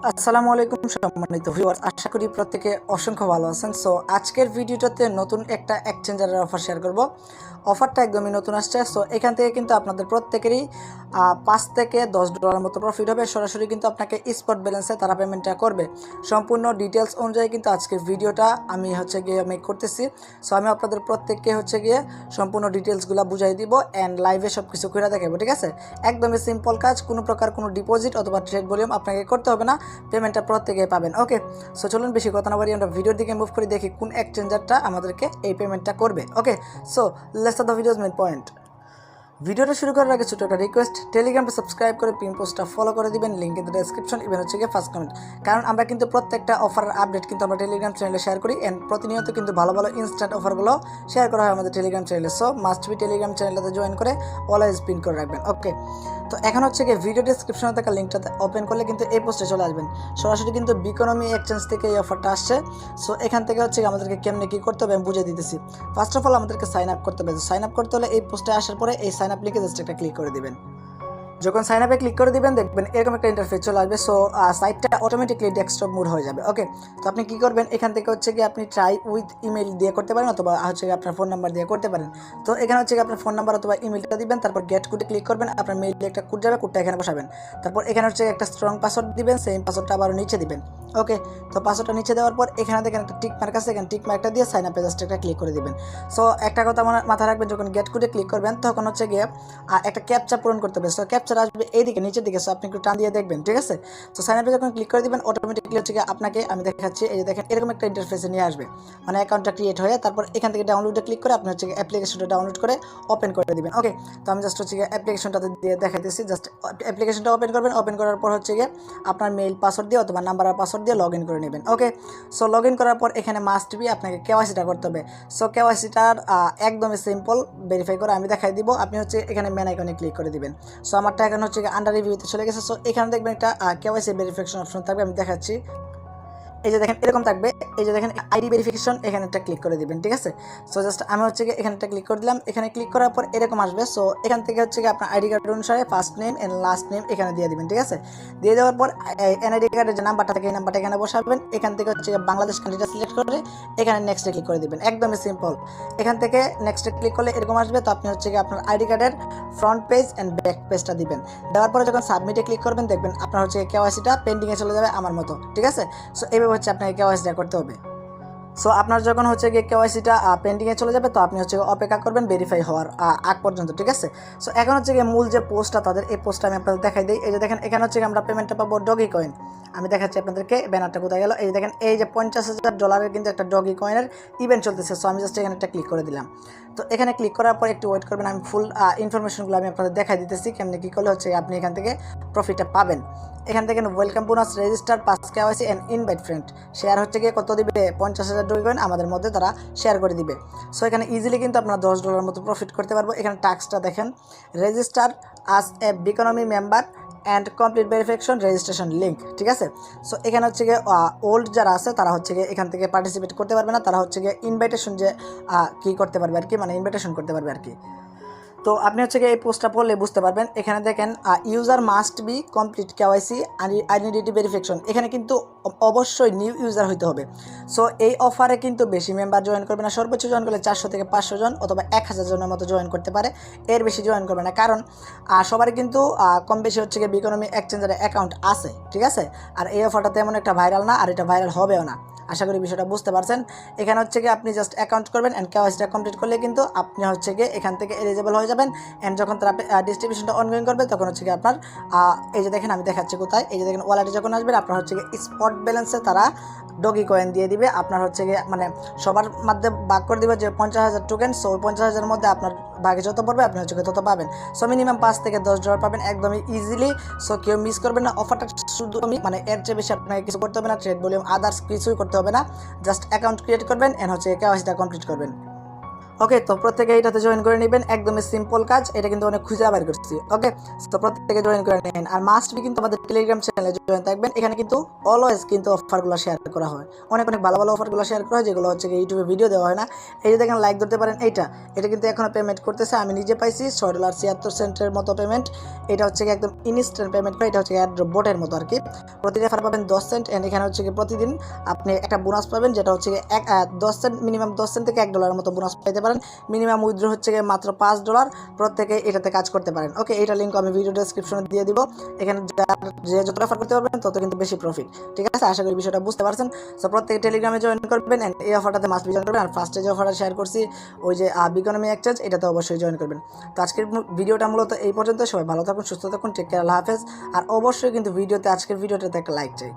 আসসালামু আলাইকুম সম্মানিত ভিউয়ার্স, আশা করি প্রত্যেকে অসংখ্য ভালো আছেন। সো আজকের ভিডিওটাতে নতুন একটা এক্সচেঞ্জারের অফার শেয়ার করব। অফারটা একদমই নতুন আসছে। সো এখান থেকে কিন্তু আপনাদের প্রত্যেকেরই 5 থেকে $10 মতো প্রফিট হবে। সরাসরি কিন্তু আপনাকে স্পট ব্যালেন্সে তারা পেমেন্টটা করবে। সম্পূর্ণ ডিটেলস অনুযায়ী কিন্তু আজকের ভিডিওটা আমি গিয়ে মেক করতেছি। সো আমি আপনাদের প্রত্যেককে গিয়ে সম্পূর্ণ ডিটেলসগুলো বুঝাই দিব অ্যান্ড লাইভে সব কিছু করে দেখাবো, ঠিক আছে? একদমই সিম্পল কাজ, কোনো প্রকার কোনো ডিপোজিট অথবা ট্রেড ভলিউম আপনাকে করতে হবে না, পেমেন্টটা প্রত্যেকে পাবেন। ওকে, সো চলুন বেশি কথা না বাড়িয়ে আমরা ভিডিওর দিকে মুভ করে দেখি কোন এক্সচেঞ্জারটা আমাদেরকে এই পেমেন্টটা করবে। Okay, so let's start the video's main point. ভিডিওটা শুরু করার আগে ছোটো একটা রিকোয়েস্ট, টেলিগ্রামটা সাবস্ক্রাইব করে পিন পোস্টটা ফলো করে দিবেন, link in the description, even first comment. কারণ আমরা কিন্তু প্রত্যেকটা অফারের আপডেট কিন্তু আমরা টেলিগ্রাম চ্যানেলে শেয়ার করি অ্যান্ড প্রতিনিয়ত কিন্তু ভালো ভালো ইনস্ট্যান্ট অফারগুলো শেয়ার করা হয় আমাদের টেলিগ্রাম চ্যানেলে। সো মাস্ট বি টেলিগ্রাম চ্যানেলটাতে জয়েন করে অলওয়েজ পিন করে রাখবেন। ওকে, তো এখন ভিডিও ডেসক্রিপশনে থাকা লিঙ্কটাতে ওপেন করলে কিন্তু এই পোস্টে চলে আসবেন। সরাসরি কিন্তু বিকোনমি এক্সচেঞ্জ থেকে এই অফারটা আসছে। সো এখান থেকে আমাদেরকে কেমনে কী করতে হবে আমি বুঝিয়ে দিতেছি। ফার্স্ট অফ অল আমাদেরকে সাইন আপ করতে হবে। সাইন আপ করতে হলে এই পোস্টে আসার পরে এই সাইন আপ লিখে জাস্ট একটা ক্লিক করে দিবেন। যখন সাইন আপে ক্লিক করে দিবেন দেখবেন এরকম একটা ইন্টারফেস চলে আসবে। সো সাইটটা অটোমেটিকলি ডেস্কটপ মোড হয়ে যাবে। ওকে, তো আপনি কি করবেন, এখান থেকে আপনি ট্রাই উইথ ইমেল দিয়ে করতে পারেন অথবা আপনার ফোন নাম্বার দিয়ে করতে পারেন। তো এখানে আপনার ফোন নাম্বার অথবা ইমেলটা দিবেন, তারপর গেট কোডে ক্লিক করবেন, আপনার মেইলে একটা কোড যাবে, কোডটা এখানে বসাবেন। তারপর এখানে একটা স্ট্রং পাসওয়ার্ড দিবেন, সেম পাসওয়ার্ডটা আবার নিচে দিবেন। ওকে, তো পাসওয়ার্ডটা নিচে দেওয়ার পর এখানে দেখেন একটা টিক মার্ক আছে, এখানে টিক মার্কটা দিয়ে সাইন আপে জাস্ট একটা ক্লিক করে দিবেন। সো একটা কথা মাথায় রাখবেন, যখন গেট কোডে ক্লিক করবেন তখন একটা ক্যাপচা পূরণ করতে হবে। সো ক্যাপচার আসবে এইদিকে নিচের দিকে। সো আপনি একটু টান দিয়ে দেখবেন, ঠিক আছে? তো সাইন আপে যখন ক্লিক করে দিবেন অটোমেটিকলি আপনাকে আমি দেখাচ্ছি, এই যে দেখেন এরকম একটা ইন্টারফেসে নিয়ে আসবে, মানে অ্যাকাউন্টটা ক্রিয়েট হয়ে তারপর এখান থেকে ডাউনলোডে ক্লিক করে আপনি অ্যাপ্লিকেশনটা ডাউনলোড করে ওপেন করে দিবেন। ওকে, তো আমি জাস্ট অ্যাপ্লিকেশনটাতে দিয়ে দেখাইতেছি। জাস্ট অ্যাপ্লিকেশনটা ওপেন করবেন, ওপেন করার পর আপনার মেইল পাসওয়ার্ড দিয়ে অথবা নাম্বার আর পাসওয়ার্ড দিয়ে লগ ইন করে নেবেন। ওকে, সো লগ ইন করার পর এখানে মাস্ট বি আপনাকে কেওয়াইসিটা করতে হবে। সো কেওয়াইসিটার একদমই সিম্পল, ভেরিফাই করে আমি দেখাই দিব। আপনি এখানে মেন আইকনে ক্লিক করে দিবেন। সো আমারটা এখন আন্ডার রিভিউতে চলে গেছে। সো এখানে দেখবেন একটা কেওয়াইসি ভেরিফিকেশন অপশন থাকবে, আমি দেখাচ্ছি। এই যে দেখেন এরকম থাকবে, এই যে দেখেন আইডি ভেরিফিকেশন, এখানে একটা ক্লিক করে দিবেন, ঠিক আছে? সো জাস্ট আমি এখানে একটা ক্লিক করে দিলাম। এখানে ক্লিক করার পর এরকম আসবে। সো এখান থেকে আপনার আইডি কার্ড অনুসারে first name and last name এখানে দিয়ে দিবেন, ঠিক আছে? দিয়ে দেওয়ার পর এনআইডি কার্ডের যে নাম্বারটা থাকে এই নাম্বারটা এখানে বসাবেন। এখান থেকে বাংলাদেশ কান্ট্রিটা সিলেক্ট করে এখানে নেক্সটে ক্লিক করে দিবেন। একদমই সিম্পল। এখান থেকে নেক্সটে ক্লিক করলে এরকম আসবে। তো আপনি আপনার আইডি কার্ডের ফ্রন্ট পেজ অ্যান্ড ব্যাক পেজটা দিবেন। দেওয়ার পরে যখন সাবমিটে ক্লিক করবেন দেখবেন আপনার কেওয়াইসিটা পেন্ডিংয়ে চলে যাবে আমার মতো, ঠিক আছে? সো এইভাবে আপনাকে কেওয়াইসিটা করতে হবে। সো আপনার যখন গিয়ে কেওয়াইসিটা পেন্ডিংয়ে চলে যাবে তো আপনি অপেক্ষা করবেন ভেরিফাই হওয়ার আগ পর্যন্ত, ঠিক আছে? সো এখন গিয়ে মূল যে পোস্টটা তাদের, এই পোস্টটা আমি আপনাদের দেখাই দিই। এই যে দেখেন এখানে আমরা পেমেন্টটা পাবো ডগি কয়েন। আমি দেখাচ্ছি আপনাদেরকে, ব্যানারটা কোথায় গেল। এই যে দেখেন এই যে $50,000 কিন্তু একটা ডগি কয়েনের ইভেন্ট চলতেছে। সো আমি জাস্ট এখানে একটা ক্লিক করে দিলাম। তো এখানে ক্লিক করার পর একটু ওয়েট করবেন, আমি ফুল ইনফরমেশনগুলো আমি আপনাদের দেখাই দিতেছি কেমনি কী করলে আপনি এখান থেকে প্রফিটটা পাবেন। এখান থেকে welcome bonus, register, pass KYC and invite friend. Share গিয়ে কত দিবে, $50,000 ডগি কয়েন আমাদের মধ্যে তারা শেয়ার করে দিবে। সো এখানে ইজিলি কিন্তু আপনারা $10 মতো প্রফিট করতে পারবো। এখানে টাস্কটা দেখেন, register as a Beconomy member and complete verification registration link, ঠিক আছে? সো এখানে ওল্ড যারা আছে তারা এখান থেকে পার্টিসিপেট করতে পারবে না, তারা ইনভাইটেশন কী করতে পারবে আর কি, মানে ইনভাইটেশন করতে পারবে আর কি। তো আপনি এই পোস্টটা পড়লে বুঝতে পারবেন। এখানে দেখেন user must be complete KYC identity verification. এখানে কিন্তু অবশ্যই নিউ ইউজার হইতে হবে। সো এই অফারে কিন্তু বেশি মেম্বার জয়েন করবে না, সর্বোচ্চ জয়েন করলে 400 থেকে 500 জন অথবা 1000 জনের মতো জয়েন করতে পারে, এর বেশি জয়েন করবে না। কারণ সবারই কিন্তু কম বেশি বিকোনমি এক্সচেঞ্জারে অ্যাকাউন্ট আছে, ঠিক আছে? আর এই অফারটা তেমন একটা ভাইরাল না, আর এটা ভাইরাল হবেও না। আশা করি বিষয়টা বুঝতে পারছেন। এখানে আপনি জাস্ট অ্যাকাউন্ট করবেন অ্যান্ড কেওয়াইসিটা কমপ্লিট করলে কিন্তু আপনি এখান থেকে এলিজিবল হয়ে যাবেন। অ্যান্ড যখন তারা ডিস্ট্রিবিউশনটা অনগোয়িং করবে তখন আপনার এই যে দেখেন আমি দেখাচ্ছি কোথায়, এই যে দেখেন ওয়ালেটে যখন আসবেন আপনার স্পট ব্যালেন্সে তারা ডগি কয়েন দিয়ে দিবে। আপনার মানে সবার মধ্যে ভাগ করে দিবে যে 50,000 টোকেন। সো 50,000-এর মধ্যে আপনার ভাগে যত পড়বে আপনি তত পাবেন। সো মিনিমাম $5 থেকে $10 পাবেন একদমই ইজিলি। সো কেউ মিস করবেন না অফারটা। শুধু মানে এর চেয়ে বেশি আপনাকে কিছু করতে হবে না, ট্রেড ভলিউম আদার্স কিছুই করতে হবে না। জাস্ট অ্যাকাউন্ট ক্রিয়েট করবেন অ্যান্ড কেওয়াইসিটা কমপ্লিট করবেন। ওকে, তো প্রত্যেকে এটাতে জয়েন করে নেবেন, একদমই সিম্পল কাজ, এটা কিন্তু অনেক খুঁজে বের করছি। ওকে, তো প্রত্যেকে জয়েন করে নেবেন, আর মাস্ট বি কিন্তু আমাদের টেলিগ্রাম চ্যানেলে জয়েন থাকবেন। এখানে কিন্তু অলওয়েজ কিন্তু অফারগুলো শেয়ার করা হয়, অনেক ভালো ভালো অফারগুলো শেয়ার করা হয়, যেগুলো হচ্ছে ইউটিউবে ভিডিও দেওয়া হয় না। এই যে দেখেন লাইক ধরতে পারেন, এটা কিন্তু এখনও পেমেন্ট করতেছে, আমি নিজে পাইছি $6.76 মতো পেমেন্ট। এটা হচ্ছে একদম ইনস্ট্যান্ট পেমেন্ট করে, এটা হচ্ছে এয়ারড্রপ বোটের মতো আর কি। প্রতি রেফার পাবেন 10 সেন্ট, এন্ড এখানে হচ্ছে প্রতিদিন আপনি একটা বোনাস পাবেন, যেটা হচ্ছে 10 সেন্ট, মিনিমাম 10 সেন্ট থেকে $1 মতো বোনাস পাইতে পারেন। মিনিমাম উইথড্র হচ্ছে মাত্র $5। প্রত্যেকে এটাতে কাজ করতে পারেন। ওকে, এটা লিঙ্ক আমি ভিডিও ডেসক্রিপশনে দিয়ে দিব। এখানে যে যত রেফার করতে পারবেন তত কিন্তু বেশি প্রফিট। ঠিক আছে, আশা করি বিষয়টা বুঝতে পারছেন। সো প্রত্যেকে টেলিগ্রামে জয়েন করবেন, এন্ড এই অফারটাতে মাস্ট জয়েন করবেন। আর ফার্স্টে যে অফারটা শেয়ার করছি, ওই যে বিকোনমি এক্সচেঞ্জ, এটাতে অবশ্যই জয়েন করবেন। তো আজকের ভিডিওটা মূলত এই পর্যন্ত। সবাই ভালো থাকুন, সুস্থ থাকুন, টেক কেয়ার, আল্লাহ হাফেজ। আর অবশ্যই কিন্তু আজকের ভিডিওটাতে একটা লাইক চাই।